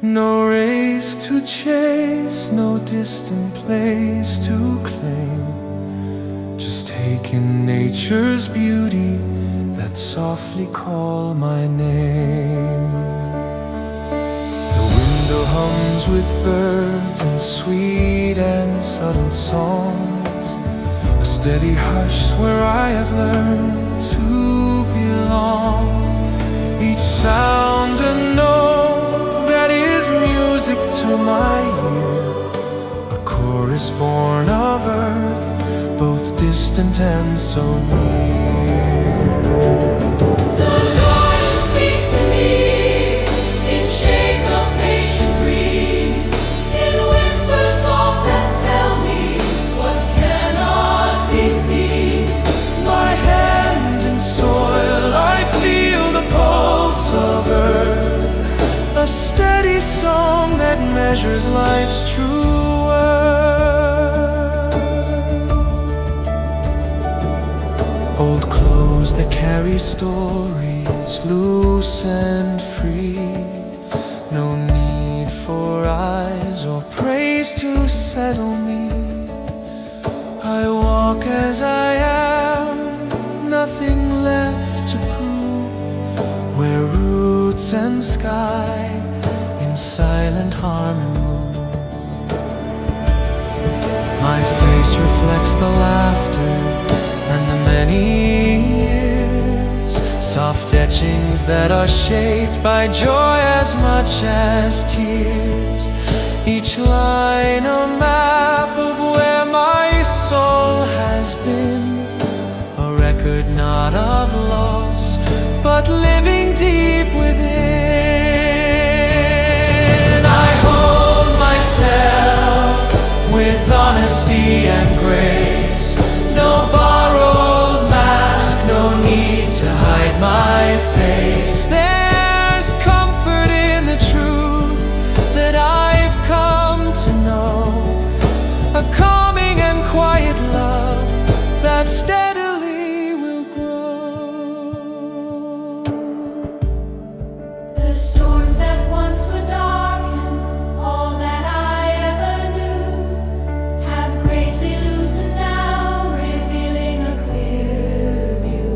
No race to chase, no distant place to claim, just taking nature's beauty that softly call my name. The window hums with birds and sweet and subtle songs, a steady hush where I have learned to belong. Each sound a note that is music to my ear, a chorus born of earth, both distant and so near. The garden speaks to me in shades of patient green, in whispers soft that tell me what cannot be seen. My hands in soil, I feel the pulse of earth, a steady song that measures life's true worth. Old clothes that carry stories, loose and free, no need for eyes or praise to settle me. I walk as I am, nothing left to prove, where roots and sky in silent harmony move. My face reflects the laughter and the many years, soft etchings that are shaped by joy as much as tears. Each line a map of where my soul has been, a record not of loss, but living deep within. I hold myself with honesty and grace, no borrowed mask, no need to hide my face. There's comfort in the truth that I've come to know, a calming and quiet love that steadily will grow. The storms that once would darken all that I ever knew have greatly loosened now, revealing a clear view.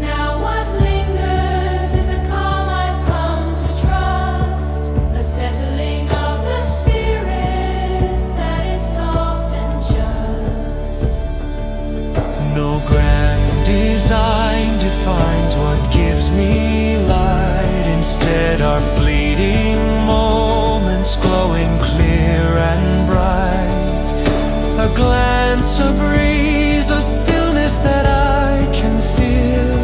Now what lingers is a calm I've come to trust, a settling of the spirit that is soft and just. No grand design defines what gives me light. Instead are fleeting moments glowing clear and bright, a glance, a breeze, a stillness that I can feel.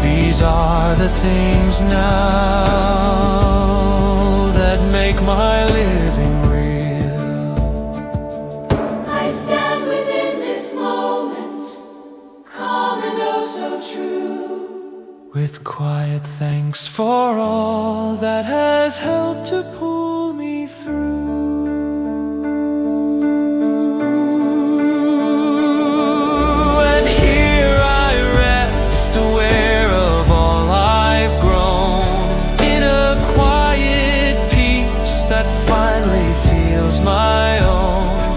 These are the things now that make my living real. I stand within this moment, calm and oh so true, with quiet thanks for all that has helped to pull me through. And here I rest, aware of all I've grown, in a quiet peace that finally feels my own,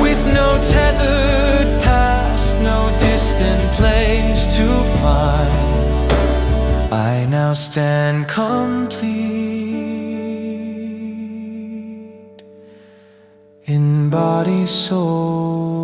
with no tethered past, no distant place to find. I now stand complete in body, soul,